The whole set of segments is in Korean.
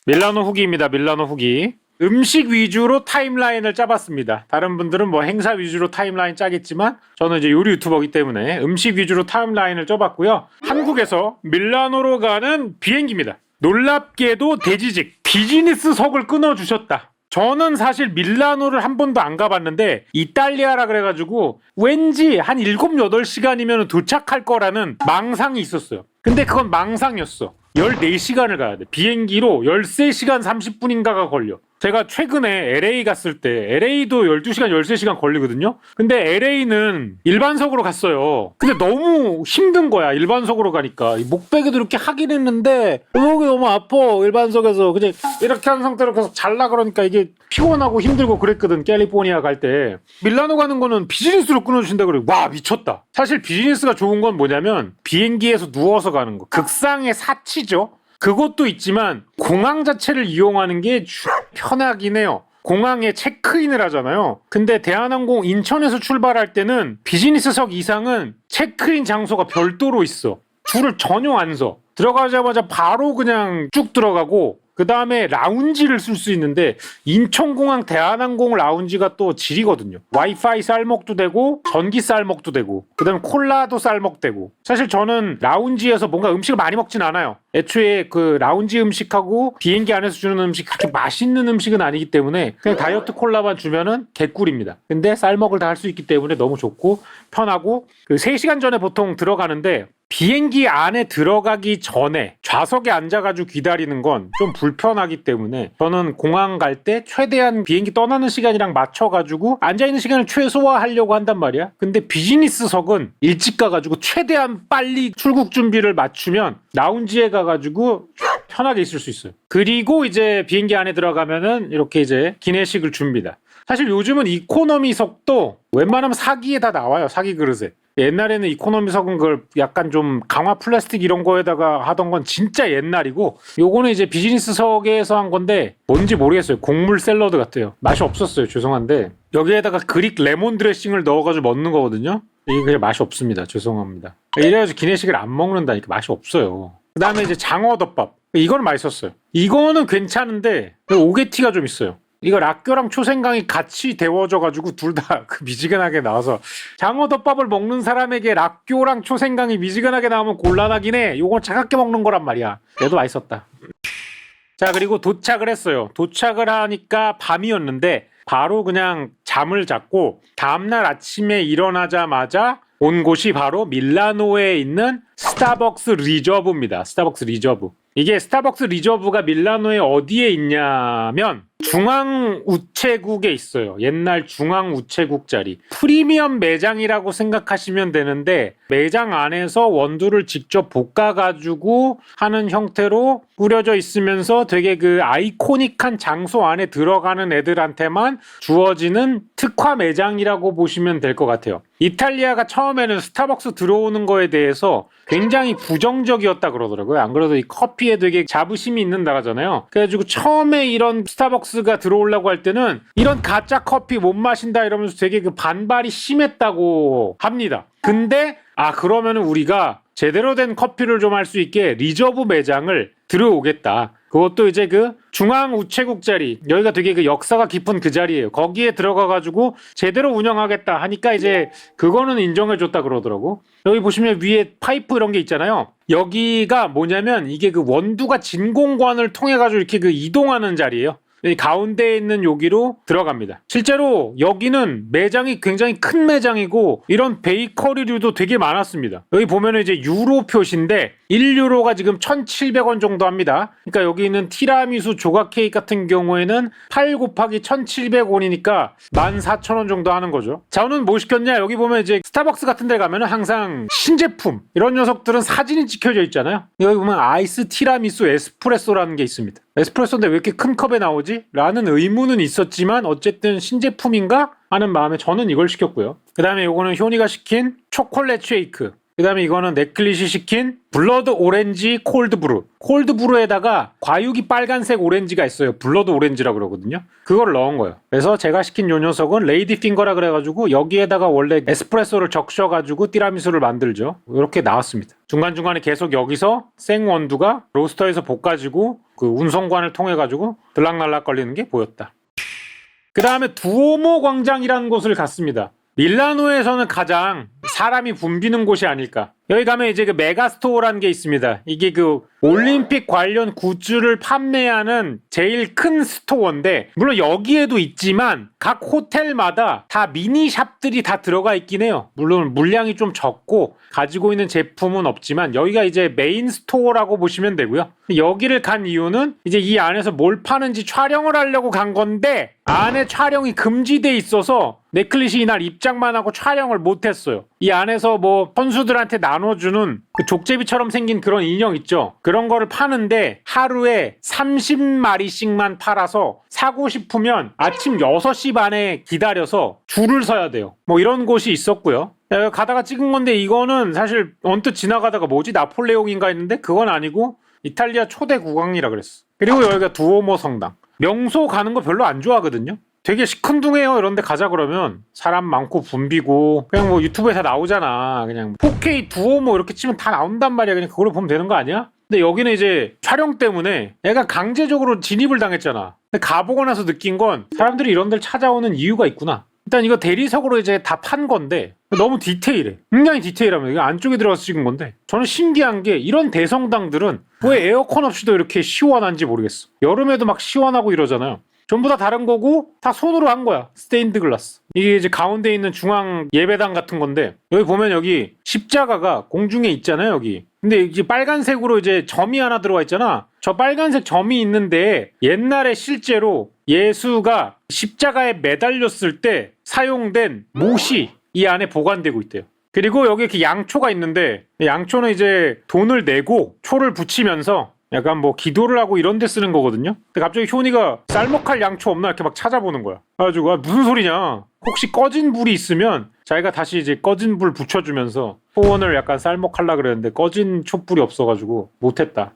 밀라노 후기입니다. 밀라노 후기. 음식 위주로 타임라인을 짜봤습니다. 다른 분들은 뭐 행사 위주로 타임라인 짜겠지만 저는 이제 요리 유튜버이기 때문에 음식 위주로 타임라인을 짜봤고요. 한국에서 밀라노로 가는 비행기입니다. 놀랍게도 대지직 비즈니스석을 끊어주셨다. 저는 사실 밀라노를 한 번도 안 가봤는데 이탈리아라 그래가지고 왠지 한 7, 8시간이면 도착할 거라는 망상이 있었어요. 근데 그건 망상이었어. 14시간을 가야 돼. 비행기로 13시간 30분인가가 걸려. 제가 최근에 LA 갔을 때 LA도 12시간, 13시간 걸리거든요. 근데 LA는 일반석으로 갔어요. 근데 너무 힘든 거야. 일반석으로 가니까. 목베개도 이렇게 하긴 했는데 목이 너무 아파. 일반석에서 그냥 이렇게 한 상태로 계속 잘라 그러니까 이게 피곤하고 힘들고 그랬거든. 캘리포니아 갈 때. 밀라노 가는 거는 비즈니스로 끊어주신다 그래. 와 미쳤다. 사실 비즈니스가 좋은 건 뭐냐면 비행기에서 누워서 가는 거. 극상의 사치죠. 그것도 있지만 공항 자체를 이용하는 게 편하긴 해요. 공항에 체크인을 하잖아요. 근데 대한항공 인천에서 출발할 때는 비즈니스석 이상은 체크인 장소가 별도로 있어. 줄을 전혀 안 서. 들어가자마자 바로 그냥 쭉 들어가고 그 다음에 라운지를 쓸 수 있는데 인천공항 대한항공 라운지가 또 지리거든요. 와이파이 쌀먹도 되고 전기 쌀먹도 되고 그 다음에 콜라도 쌀먹되고. 사실 저는 라운지에서 뭔가 음식을 많이 먹진 않아요. 애초에 그 라운지 음식하고 비행기 안에서 주는 음식 그렇게 맛있는 음식은 아니기 때문에 그냥 다이어트 콜라만 주면은 개꿀입니다. 근데 쌀먹을 다 할 수 있기 때문에 너무 좋고 편하고 그 3시간 전에 보통 들어가는데 비행기 안에 들어가기 전에 좌석에 앉아가지고 기다리는 건 좀 불편하기 때문에 저는 공항 갈 때 최대한 비행기 떠나는 시간이랑 맞춰가지고 앉아있는 시간을 최소화하려고 한단 말이야. 근데 비즈니스석은 일찍 가가지고 최대한 빨리 출국 준비를 맞추면 라운지에 가가지고 편하게 있을 수 있어요. 그리고 이제 비행기 안에 들어가면은 이렇게 이제 기내식을 줍니다. 사실 요즘은 이코노미석도 웬만하면 사기에 다 나와요. 사기 그릇에. 옛날에는 이코노미석은 그걸 약간 좀 강화 플라스틱 이런 거에다가 하던 건 진짜 옛날이고 요거는 이제 비즈니스석에서 한 건데 뭔지 모르겠어요. 곡물 샐러드 같아요. 맛이 없었어요. 죄송한데 여기에다가 그릭 레몬 드레싱을 넣어가지고 먹는 거거든요. 이게 그냥 맛이 없습니다. 죄송합니다. 이래가지고 기내식을 안 먹는다니까 맛이 없어요. 그 다음에 이제 장어덮밥 이거는 맛있었어요. 이거는 괜찮은데 오게티가 좀 있어요. 이거 락교랑 초생강이 같이 데워져가지고 둘 다 그 미지근하게 나와서 장어덮밥을 먹는 사람에게 락교랑 초생강이 미지근하게 나오면 곤란하긴 해. 요건 차갑게 먹는 거란 말이야. 얘도 맛있었다. 자 그리고 도착을 했어요. 도착을 하니까 밤이었는데 바로 그냥 잠을 잤고 다음날 아침에 일어나자마자 온 곳이 바로 밀라노에 있는 스타벅스 리저브입니다. 스타벅스 리저브. 이게 스타벅스 리저브가 밀라노에 어디에 있냐면 중앙 우체국에 있어요. 옛날 중앙 우체국 자리. 프리미엄 매장이라고 생각하시면 되는데 매장 안에서 원두를 직접 볶아가지고 하는 형태로 꾸려져 있으면서 되게 그 아이코닉한 장소 안에 들어가는 애들한테만 주어지는 특화 매장이라고 보시면 될 것 같아요. 이탈리아가 처음에는 스타벅스 들어오는 거에 대해서 굉장히 부정적이었다 그러더라고요. 안 그래도 이 커피에 되게 자부심이 있는 나라잖아요. 그래가지고 처음에 이런 스타벅스가 들어오려고 할 때는 이런 가짜 커피 못 마신다 이러면서 되게 그 반발이 심했다고 합니다. 근데 그러면은 우리가 제대로 된 커피를 좀 할 수 있게 리저브 매장을 들어오겠다. 그것도 이제 그 중앙 우체국 자리 여기가 되게 그 역사가 깊은 그 자리예요. 거기에 들어가가지고 제대로 운영하겠다 하니까 이제 그거는 인정해줬다 그러더라고. 여기 보시면 위에 파이프 이런 게 있잖아요. 여기가 뭐냐면 이게 그 원두가 진공관을 통해가지고 이렇게 그 이동하는 자리예요. 이 가운데에 있는 여기로 들어갑니다. 실제로 여기는 매장이 굉장히 큰 매장이고 이런 베이커리류도 되게 많았습니다. 여기 보면은 이제 유로 표시인데 1유로가 지금 1,700원 정도 합니다. 그러니까 여기 있는 티라미수 조각 케이크 같은 경우에는 8 곱하기 1,700원이니까 14,000원 정도 하는 거죠. 저는 뭐 시켰냐? 여기 보면 이제 스타벅스 같은 데 가면은 항상 신제품 이런 녀석들은 사진이 찍혀져 있잖아요. 여기 보면 아이스 티라미수 에스프레소라는 게 있습니다. 에스프레소인데 왜 이렇게 큰 컵에 나오지? 라는 의문은 있었지만 어쨌든 신제품인가? 하는 마음에 저는 이걸 시켰고요. 그 다음에 요거는 효니가 시킨 초콜릿 쉐이크. 그 다음에 이거는 넷클릿이 시킨 블러드 오렌지 콜드브루. 콜드브루에다가 과육이 빨간색 오렌지가 있어요. 블러드 오렌지라고 그러거든요. 그걸 넣은 거예요. 그래서 제가 시킨 요 녀석은 레이디 핑거라 그래가지고 여기에다가 원래 에스프레소를 적셔가지고 티라미수를 만들죠. 이렇게 나왔습니다. 중간중간에 계속 여기서 생원두가 로스터에서 볶아지고 그 운송관을 통해가지고 들락날락 걸리는 게 보였다. 그 다음에 두오모 광장이라는 곳을 갔습니다. 밀라노에서는 가장 사람이 붐비는 곳이 아닐까. 여기 가면 이제 그 메가스토어라는 게 있습니다. 이게 그 올림픽 관련 굿즈를 판매하는 제일 큰 스토어인데, 물론 여기에도 있지만 각 호텔마다 다 미니샵들이 다 들어가 있긴 해요. 물론 물량이 좀 적고 가지고 있는 제품은 없지만 여기가 이제 메인 스토어라고 보시면 되고요. 여기를 간 이유는 이제 이 안에서 뭘 파는지 촬영을 하려고 간 건데 안에 촬영이 금지돼 있어서 넷클릿이 이날 입장만 하고 촬영을 못했어요. 이 안에서 뭐 선수들한테 나눠주는 그 족제비처럼 생긴 그런 인형 있죠. 그런 거를 파는데 하루에 30마리씩만 팔아서 사고 싶으면 아침 6시 반에 기다려서 줄을 서야 돼요. 뭐 이런 곳이 있었고요. 가다가 찍은 건데 이거는 사실 언뜻 지나가다가 뭐지? 나폴레옹인가 했는데 그건 아니고 이탈리아 초대 국왕이라 그랬어. 그리고 여기가 두오모 성당. 명소 가는 거 별로 안 좋아하거든요. 되게 시큰둥해요. 이런데 가자 그러면 사람 많고 붐비고 그냥 뭐 유튜브에 다 나오잖아. 그냥 4K 두오모 이렇게 치면 다 나온단 말이야. 그냥 그걸로 보면 되는 거 아니야? 근데 여기는 이제 촬영 때문에 애가 강제적으로 진입을 당했잖아. 근데 가보고 나서 느낀 건 사람들이 이런 데를 찾아오는 이유가 있구나. 일단 이거 대리석으로 이제 다 판 건데 너무 디테일해. 굉장히 디테일하면 이거 안쪽에 들어가서 찍은 건데 저는 신기한 게 이런 대성당들은 왜 에어컨 없이도 이렇게 시원한지 모르겠어. 여름에도 막 시원하고 이러잖아요. 전부 다 다른 거고 다 손으로 한 거야. 스테인드 글라스. 이게 이제 가운데 있는 중앙 예배당 같은 건데 여기 보면 여기 십자가가 공중에 있잖아요. 여기. 근데 이제 빨간색으로 이제 점이 하나 들어와 있잖아. 저 빨간색 점이 있는데 옛날에 실제로 예수가 십자가에 매달렸을 때 사용된 못이 이 안에 보관되고 있대요. 그리고 여기 이렇게 양초가 있는데 양초는 이제 돈을 내고 초를 붙이면서 약간 뭐 기도를 하고 이런 데 쓰는 거거든요. 근데 갑자기 효니가 쌀먹할 양초 없나 이렇게 막 찾아보는 거야. 그래가지고 무슨 소리냐. 혹시 꺼진 불이 있으면 자기가 다시 이제 꺼진 불 붙여주면서 소원을 약간 쌀먹하려고 그랬는데 꺼진 촛불이 없어가지고 못했다.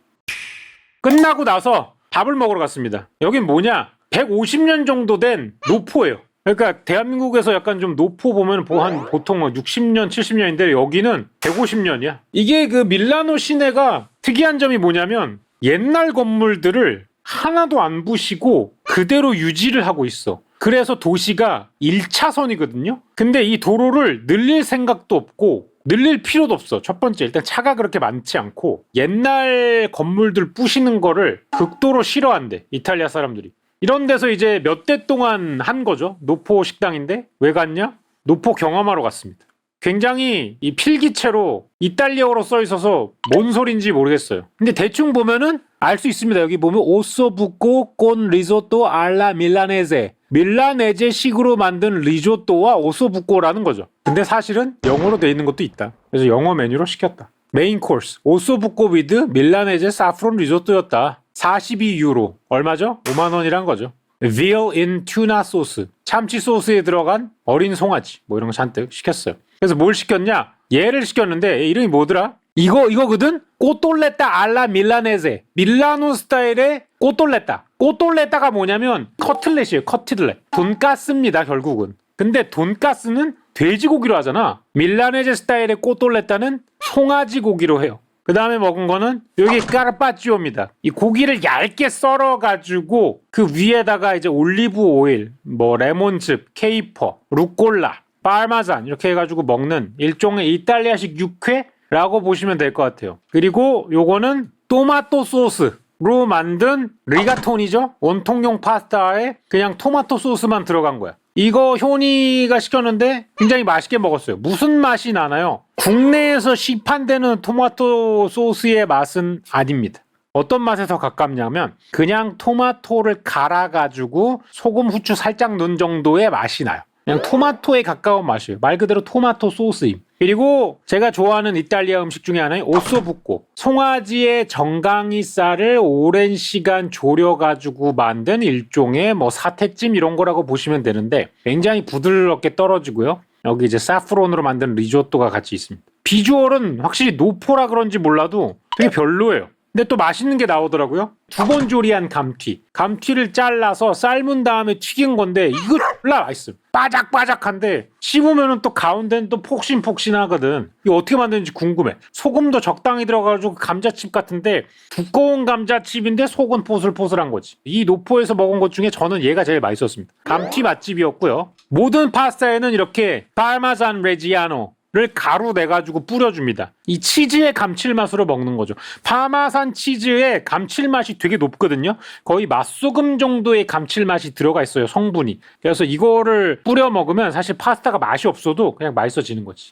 끝나고 나서 밥을 먹으러 갔습니다. 여긴 뭐냐? 150년 정도 된 노포예요. 그러니까 대한민국에서 약간 좀 노포 보면 한 보통 60년, 70년인데 여기는 150년이야. 이게 그 밀라노 시내가 특이한 점이 뭐냐면 옛날 건물들을 하나도 안 부시고 그대로 유지를 하고 있어. 그래서 도시가 1차선이거든요. 근데 이 도로를 늘릴 생각도 없고 늘릴 필요도 없어. 첫 번째, 일단 차가 그렇게 많지 않고 옛날 건물들 부시는 거를 극도로 싫어한대. 이탈리아 사람들이. 이런 데서 이제 몇 대 동안 한 거죠. 노포 식당인데 왜 갔냐? 노포 경험하러 갔습니다. 굉장히 이 필기체로 이탈리아어로 써 있어서 뭔 소린지 모르겠어요. 근데 대충 보면은 알 수 있습니다. 여기 보면 오소부꼬 콘 리조또 알라 밀라네제. 밀라네제식으로 만든 리조또와 오소부꼬라는 거죠. 근데 사실은 영어로 돼 있는 것도 있다. 그래서 영어 메뉴로 시켰다. 메인 코스 오소부꼬 위드 밀라네제 사프론 리조또였다. 42유로. 얼마죠? 5만원이란 거죠. Veal in tuna 소스. 참치 소스에 들어간 어린 송아지. 뭐 이런 거 잔뜩 시켰어요. 그래서 뭘 시켰냐? 얘를 시켰는데 얘 이름이 뭐더라? 이거거든? 꼬톨레타 알라 밀라네제. 밀라노 스타일의 꼬톨레타. 꼬톨레타가 뭐냐면 커틀렛이에요. 커틀렛. 돈가스입니다. 결국은. 근데 돈가스는 돼지고기로 하잖아. 밀라네제 스타일의 꼬톨레타는 송아지 고기로 해요. 그 다음에 먹은 거는 여기 까르파치오입니다. 이 고기를 얇게 썰어가지고 그 위에다가 이제 올리브 오일, 뭐 레몬즙, 케이퍼, 루꼴라, 파르마잔 이렇게 해가지고 먹는 일종의 이탈리아식 육회라고 보시면 될 것 같아요. 그리고 요거는 토마토 소스로 만든 리가톤이죠. 원통용 파스타에 그냥 토마토 소스만 들어간 거야. 이거 효니가 시켰는데 굉장히 맛있게 먹었어요. 무슨 맛이 나나요? 국내에서 시판되는 토마토 소스의 맛은 아닙니다. 어떤 맛에 더 가깝냐면 그냥 토마토를 갈아가지고 소금, 후추 살짝 넣은 정도의 맛이 나요. 그냥 토마토에 가까운 맛이에요. 말 그대로 토마토 소스임. 그리고 제가 좋아하는 이탈리아 음식 중에 하나인 오소부꼬. 송아지의 정강이 쌀을 오랜 시간 졸여가지고 만든 일종의 뭐 사태찜 이런 거라고 보시면 되는데 굉장히 부드럽게 떨어지고요. 여기 이제 사프론으로 만든 리조또가 같이 있습니다. 비주얼은 확실히 노포라 그런지 몰라도 되게 별로예요. 근데 또 맛있는 게 나오더라고요. 2번 조리한 감튀. 감튀를 잘라서 삶은 다음에 튀긴 건데 이거 졸라 맛있음. 바삭바삭한데 씹으면은 또 가운데는 또 폭신폭신하거든. 이거 어떻게 만드는지 궁금해. 소금도 적당히 들어가가지고 감자칩 같은데 두꺼운 감자칩인데 속은 포슬포슬한 거지. 이 노포에서 먹은 것 중에 저는 얘가 제일 맛있었습니다. 감튀 맛집이었고요. 모든 파스타에는 이렇게 파르마산 레지아노 를 가루 내가지고 뿌려줍니다. 이 치즈의 감칠맛으로 먹는 거죠. 파마산 치즈의 감칠맛이 되게 높거든요. 거의 맛소금 정도의 감칠맛이 들어가 있어요, 성분이. 그래서 이거를 뿌려 먹으면 사실 파스타가 맛이 없어도 그냥 맛있어지는 거지.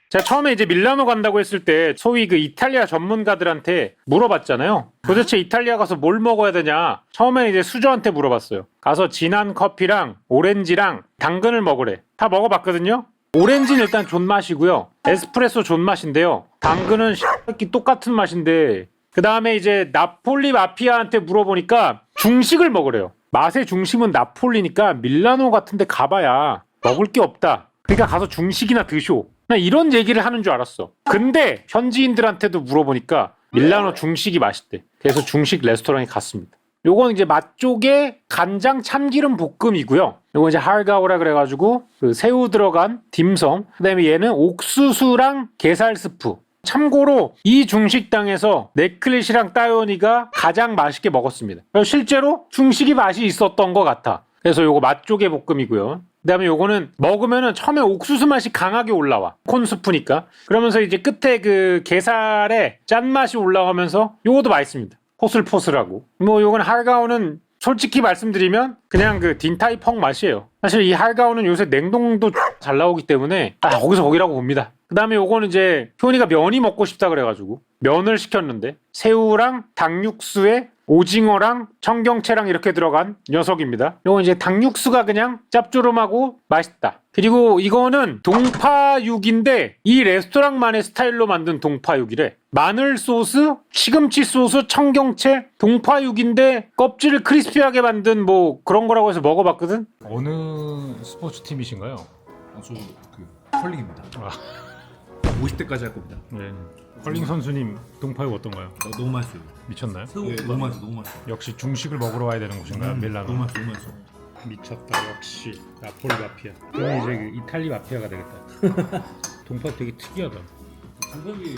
제가 처음에 이제 밀라노 간다고 했을 때 소위 그 이탈리아 전문가들한테 물어봤잖아요. 도대체 이탈리아 가서 뭘 먹어야 되냐. 처음에 이제 수저한테 물어봤어요. 가서 진한 커피랑 오렌지랑 당근을 먹으래. 다 먹어봤거든요. 오렌지는 일단 존맛이고요. 에스프레소 존맛인데요. 당근은 똑같은 맛인데 그 다음에 이제 나폴리 마피아한테 물어보니까 중식을 먹으래요. 맛의 중심은 나폴리니까 밀라노 같은 데 가봐야 먹을 게 없다. 그러니까 가서 중식이나 드쇼. 나 이런 얘기를 하는 줄 알았어. 근데 현지인들한테도 물어보니까 밀라노 중식이 맛있대. 그래서 중식 레스토랑에 갔습니다. 요건 이제 맛쪽에 간장 참기름 볶음이고요. 요건 이제 할가오라 그래가지고 그 새우 들어간 딤섬. 그다음에 얘는 옥수수랑 게살 스프. 참고로 이 중식당에서 네클릿이랑 따요니가 가장 맛있게 먹었습니다. 실제로 중식이 맛이 있었던 것 같아. 그래서 요거 맛쪽의 볶음이고요. 그다음에 요거는 먹으면은 처음에 옥수수 맛이 강하게 올라와. 콘스프니까. 그러면서 이제 끝에 그 게살의 짠맛이 올라가면서 요것도 맛있습니다. 포슬포슬하고. 뭐 요건 할가오는 솔직히 말씀드리면 그냥 그 딘타이 펑 맛이에요. 사실 이 할가오는 요새 냉동도 잘 나오기 때문에 거기서 거기라고 봅니다. 그 다음에 요거는 이제 효니가 면이 먹고 싶다 그래가지고 면을 시켰는데 새우랑 닭육수에 오징어랑 청경채랑 이렇게 들어간 녀석입니다. 요건 이제 닭육수가 그냥 짭조름하고 맛있다. 그리고 이거는 동파육인데 이 레스토랑만의 스타일로 만든 동파육이래. 마늘 소스, 시금치 소스, 청경채, 동파육인데 껍질을 크리스피하게 만든 뭐 그런 거라고 해서 먹어봤거든. 어느 스포츠 팀이신가요? 저그 컬링입니다. 50대까지 할 겁니다. 네. 컬링 선수님 동파육 어떤가요? 너무 맛있어요. 미쳤나요? 네, 너무 맛있어, 너무 맛있어. 역시 중식을 먹으러 와야 되는 곳인가요? 밀라노. 너무 맛있어, 너무 맛있어. 미쳤다 역시 나폴리 마피아. 그럼 이제 그 이탈리 마피아가 되겠다. 동파육 되게 특이하다. 장갑이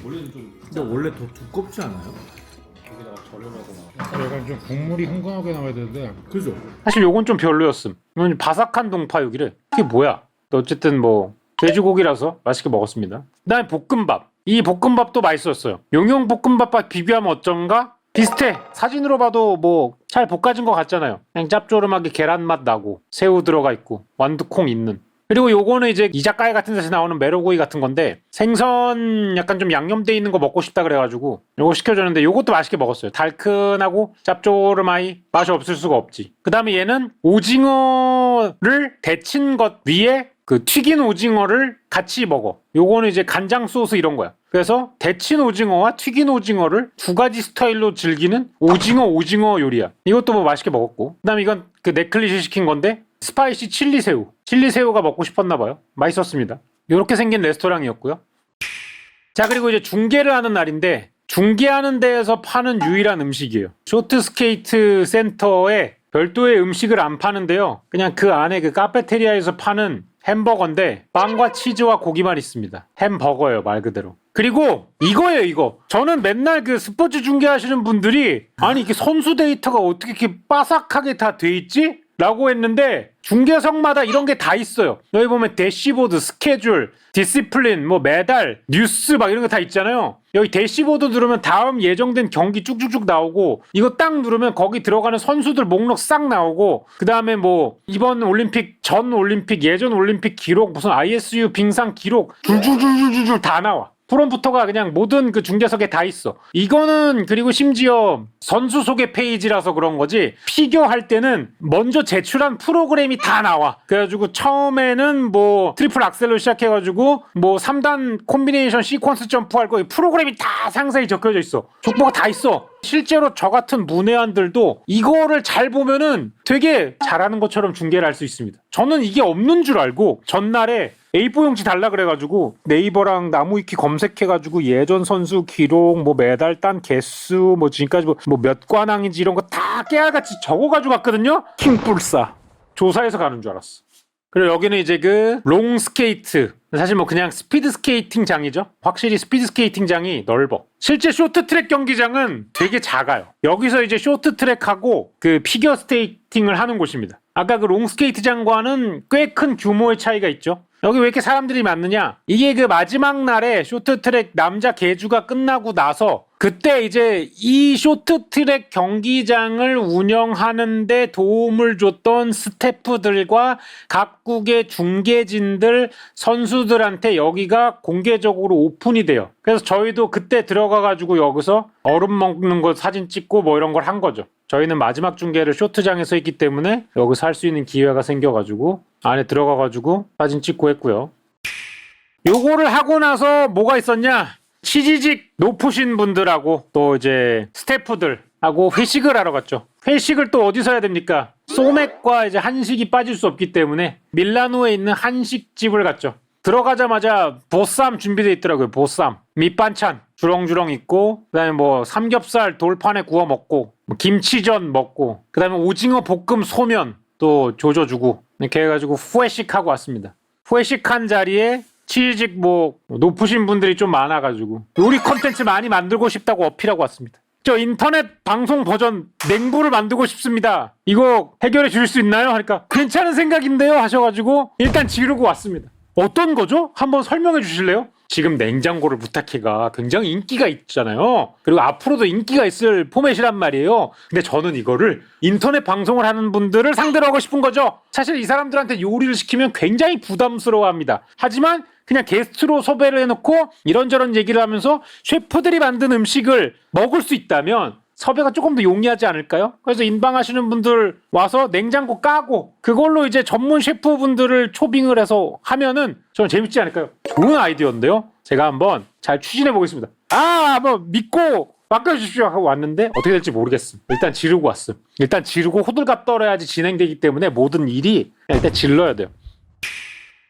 원래는 좀. 근데 원래 더 두껍지 않아요? 여기다가 저렴하거나. 약간 좀 국물이 흥건하게 나와야 되는데. 그죠? 사실 요건 좀 별로였음. 이건 바삭한 동파육이래. 이게 뭐야? 어쨌든 뭐 돼지고기라서 맛있게 먹었습니다. 그다음에 볶음밥. 이 볶음밥도 맛있었어요. 용용 볶음밥과 비교하면 어쩐가? 비슷해. 사진으로 봐도 뭐 잘 볶아진 것 같잖아요. 그냥 짭조름하게 계란 맛 나고 새우 들어가 있고 완두콩 있는. 그리고 요거는 이제 이자카야 같은 데서 나오는 메로구이 같은 건데 생선 약간 좀 양념돼 있는 거 먹고 싶다 그래가지고 요거 시켜줬는데 요것도 맛있게 먹었어요. 달큰하고 짭조름하이 맛이 없을 수가 없지. 그 다음에 얘는 오징어를 데친 것 위에 그 튀긴 오징어를 같이 먹어. 요거는 이제 간장 소스 이런 거야. 그래서 데친 오징어와 튀긴 오징어를 두 가지 스타일로 즐기는 오징어 요리야. 이것도 뭐 맛있게 먹었고. 그다음에 이건 그 네클릿이 시킨 건데 스파이시 칠리새우. 칠리새우가 먹고 싶었나 봐요. 맛있었습니다. 요렇게 생긴 레스토랑이었고요. 자, 그리고 이제 중계를 하는 날인데 중계하는 데에서 파는 유일한 음식이에요. 쇼트스케이트 센터에 별도의 음식을 안 파는데요. 그냥 그 안에 그 카페테리아에서 파는 햄버거인데 빵과 치즈와 고기만 있습니다. 햄버거예요, 말 그대로. 그리고 이거예요, 이거. 저는 맨날 그 스포츠 중계하시는 분들이 아니 이게 선수 데이터가 어떻게 이렇게 바삭하게 다 돼 있지? 라고 했는데 중계석마다 이런 게 다 있어요. 여기 보면 대시보드, 스케줄, 디시플린, 뭐 메달, 뉴스 막 이런 거 다 있잖아요. 여기 대시보드 누르면 다음 예정된 경기 쭉쭉쭉 나오고 이거 딱 누르면 거기 들어가는 선수들 목록 싹 나오고 그 다음에 뭐 이번 올림픽, 전 올림픽, 예전 올림픽 기록 무슨 ISU 빙상 기록 줄줄줄줄줄 다 나와. 프롬프터가 그냥 모든 그 중계석에 다 있어. 이거는 그리고 심지어 선수 소개 페이지라서 그런 거지 피겨 할 때는 먼저 제출한 프로그램이 다 나와. 그래가지고 처음에는 뭐 트리플 악셀로 시작해가지고 뭐 3단 콤비네이션 시퀀스 점프 할 거 프로그램이 다 상세히 적혀져 있어. 족보가 다 있어. 실제로 저 같은 문외한들도 이거를 잘 보면은 되게 잘하는 것처럼 중계를 할 수 있습니다. 저는 이게 없는 줄 알고 전날에 A4 용지 달라 그래가지고 네이버랑 나무위키 검색해가지고 예전 선수 기록, 뭐 메달 딴 개수, 뭐 지금까지 뭐 몇 관왕인지 이런 거 다 깨알같이 적어가지고 갔거든요. 킹뿔싸 조사해서 가는 줄 알았어. 그리고 여기는 이제 그 롱스케이트, 사실 뭐 그냥 스피드 스케이팅장이죠. 확실히 스피드 스케이팅장이 넓어. 실제 쇼트트랙 경기장은 되게 작아요. 여기서 이제 쇼트트랙하고 그 피겨 스케이팅을 하는 곳입니다. 아까 그 롱스케이트장과는 꽤 큰 규모의 차이가 있죠. 여기 왜 이렇게 사람들이 많느냐? 이게 그 마지막 날에 쇼트트랙 남자 계주가 끝나고 나서 그때 이제 이 쇼트트랙 경기장을 운영하는데 도움을 줬던 스태프들과 각국의 중계진들, 선수들한테 여기가 공개적으로 오픈이 돼요. 그래서 저희도 그때 들어가가지고 여기서 얼음 먹는 거 사진 찍고 뭐 이런 걸 한 거죠. 저희는 마지막 중계를 쇼트장에서 했기 때문에 여기서 할 수 있는 기회가 생겨가지고 안에 들어가가지고 사진 찍고 했고요. 요거를 하고 나서 뭐가 있었냐? 취지직 높으신 분들하고 또 이제 스태프들하고 회식을 하러 갔죠. 회식을 또 어디서 해야 됩니까? 소맥과 이제 한식이 빠질 수 없기 때문에 밀라노에 있는 한식집을 갔죠. 들어가자마자 보쌈 준비되어 있더라고요. 보쌈 밑반찬 주렁주렁 있고, 그다음에 뭐 삼겹살 돌판에 구워 먹고, 뭐 김치전 먹고, 그다음에 오징어 볶음 소면 또 조져주고, 이렇게 해가지고 후회식하고 왔습니다. 후회식한 자리에 취직 뭐 높으신 분들이 좀 많아가지고 요리 콘텐츠 많이 만들고 싶다고 어필하고 왔습니다. 저 인터넷 방송 버전 냉부를 만들고 싶습니다. 이거 해결해 주실 수 있나요? 하니까 괜찮은 생각인데요 하셔가지고 일단 지르고 왔습니다. 어떤 거죠? 한번 설명해 주실래요? 지금 냉장고를 부탁해가 굉장히 인기가 있잖아요. 그리고 앞으로도 인기가 있을 포맷이란 말이에요. 근데 저는 이거를 인터넷 방송을 하는 분들을 상대로 하고 싶은 거죠. 사실 이 사람들한테 요리를 시키면 굉장히 부담스러워합니다. 하지만 그냥 게스트로 섭외를 해놓고 이런저런 얘기를 하면서 셰프들이 만든 음식을 먹을 수 있다면 섭외가 조금 더 용이하지 않을까요? 그래서 인방하시는 분들 와서 냉장고 까고 그걸로 이제 전문 셰프분들을 초빙을 해서 하면은 저는 재밌지 않을까요? 좋은 아이디어인데요. 제가 한번 잘 추진해 보겠습니다. 한번 믿고 맡겨주십시오 하고 왔는데 어떻게 될지 모르겠음. 일단 지르고 왔음. 일단 지르고 호들갑 떨어야지 진행되기 때문에 모든 일이 일단 질러야 돼요.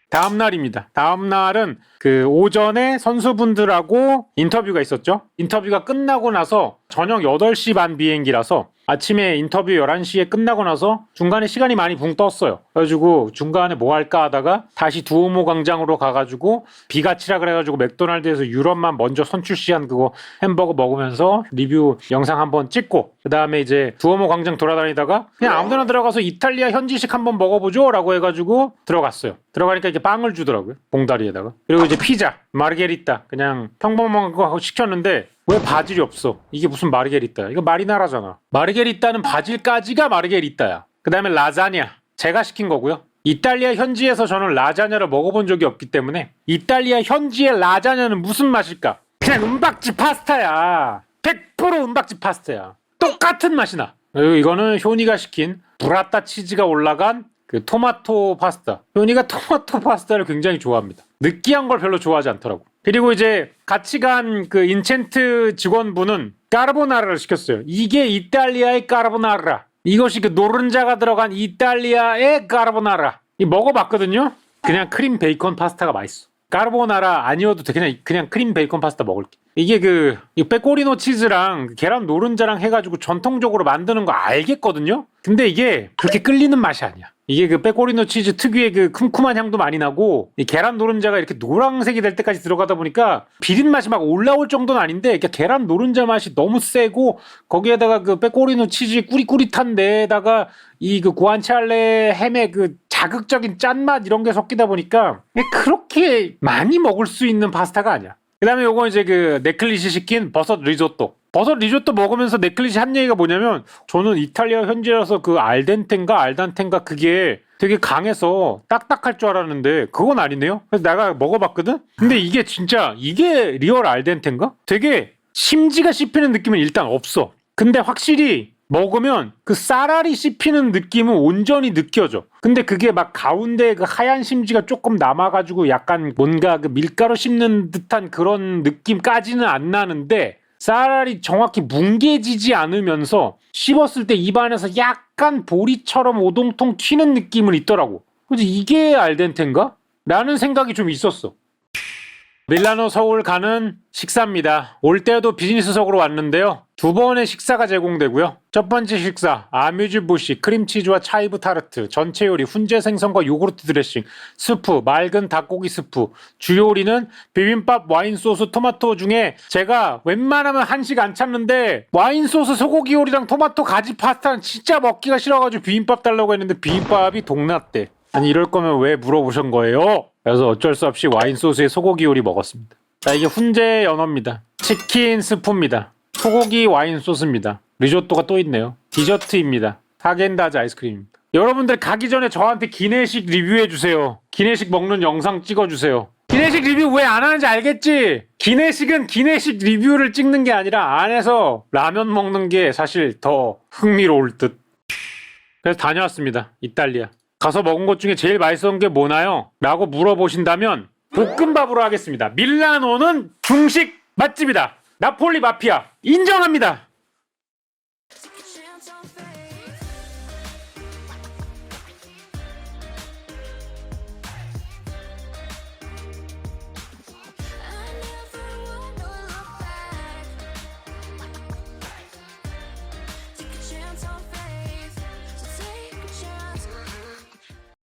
다음날입니다. 다음날은 그 오전에 선수분들하고 인터뷰가 있었죠. 인터뷰가 끝나고 나서 저녁 8시 반 비행기라서 아침에 인터뷰 11시에 끝나고 나서 중간에 시간이 많이 붕 떴어요. 그래가지고 중간에 뭐 할까 하다가 다시 두오모 광장으로 가가지고 비가 치라 그래가지고 맥도날드에서 유럽만 먼저 선출시한 그거 햄버거 먹으면서 리뷰 영상 한번 찍고 그 다음에 이제 두오모 광장 돌아다니다가 그냥 아무데나 들어가서 이탈리아 현지식 한번 먹어보죠 라고 해가지고 들어갔어요. 들어가니까 이렇게 빵을 주더라고요. 봉다리에다가. 그리고 이제 피자 마르게리따 그냥 평범한 거 시켰는데 왜 바질이 없어? 이게 무슨 마르게리따야? 이거 마리나라잖아. 마르게리따는 바질까지가 마르게리따야. 그 다음에 라자냐. 제가 시킨 거고요. 이탈리아 현지에서 저는 라자냐를 먹어본 적이 없기 때문에 이탈리아 현지의 라자냐는 무슨 맛일까? 그냥 은박지 파스타야. 100% 은박지 파스타야. 똑같은 맛이 나. 그리고 이거는 효니가 시킨 브라타 치즈가 올라간 그 토마토 파스타. 효니가 토마토 파스타를 굉장히 좋아합니다. 느끼한 걸 별로 좋아하지 않더라고. 그리고 이제 같이 간 그 인챈트 직원분은 까르보나라를 시켰어요. 이게 이탈리아의 까르보나라. 이것이 그 노른자가 들어간 이탈리아의 까르보나라. 이 먹어봤거든요. 그냥 크림 베이컨 파스타가 맛있어. 까르보나라 아니어도 돼. 그냥 크림 베이컨 파스타 먹을게. 이게 그 빼꼬리노 치즈랑 계란 노른자랑 해가지고 전통적으로 만드는 거 알겠거든요. 근데 이게 그렇게 끌리는 맛이 아니야. 이게 그 빼꼬리노 치즈 특유의 그 쿰쿰한 향도 많이 나고 이 계란 노른자가 이렇게 노란색이 될 때까지 들어가다 보니까 비린 맛이 막 올라올 정도는 아닌데 이렇게 계란 노른자 맛이 너무 세고 거기에다가 그 빼꼬리노 치즈 꾸릿꾸릿한 데에다가 이 그 구안차알레 햄의 그 자극적인 짠맛 이런 게 섞이다 보니까 그렇게 많이 먹을 수 있는 파스타가 아니야. 그 다음에 요거 이제 그 네클리시 시킨 버섯 리조또. 버섯 리조또 먹으면서 네클리시 한 얘기가 뭐냐면 저는 이탈리아 현지라서 그 알단텐가 그게 되게 강해서 딱딱할 줄 알았는데 그건 아니네요. 그래서 내가 먹어봤거든? 근데 이게 진짜 이게 리얼 알덴텐가? 되게 심지가 씹히는 느낌은 일단 없어. 근데 확실히 먹으면 그 쌀알이 씹히는 느낌은 온전히 느껴져. 근데 그게 막 가운데 그 하얀 심지가 조금 남아가지고 약간 뭔가 그 밀가루 씹는 듯한 그런 느낌까지는 안 나는데 쌀알이 정확히 뭉개지지 않으면서 씹었을 때 입안에서 약간 보리처럼 오동통 튀는 느낌은 있더라고. 그래서 이게 알덴테인가? 라는 생각이 좀 있었어. 밀라노 서울 가는 식사입니다. 올 때도 비즈니스석으로 왔는데요. 2번의 식사가 제공되고요. 첫 번째 식사, 아뮤즈부시, 크림치즈와 차이브 타르트, 전체 요리, 훈제 생선과 요구르트 드레싱, 스프, 맑은 닭고기 스프, 주요리는 비빔밥, 와인소스, 토마토 중에 제가 웬만하면 한식 안 찾는데 와인소스, 소고기 요리랑 토마토 가지 파스타는 진짜 먹기가 싫어가지고 비빔밥 달라고 했는데 비빔밥이 동났대. 아니 이럴 거면 왜 물어보신 거예요? 그래서 어쩔 수 없이 와인소스에 소고기 요리 먹었습니다. 자, 이게 훈제 연어입니다. 치킨 스프입니다. 소고기 와인소스입니다. 리조또가 또 있네요. 디저트입니다. 하겐다즈 아이스크림입니다. 여러분들 가기 전에 저한테 기내식 리뷰해주세요. 기내식 먹는 영상 찍어주세요. 기내식 리뷰 왜 안 하는지 알겠지? 기내식은 기내식 리뷰를 찍는 게 아니라 안에서 라면 먹는 게 사실 더 흥미로울 듯. 그래서 다녀왔습니다. 이탈리아. 가서 먹은 것 중에 제일 맛있었던 게 뭐나요? 라고 물어보신다면 볶음밥으로 하겠습니다. 밀라노는 중식 맛집이다. 나폴리 마피아 인정합니다.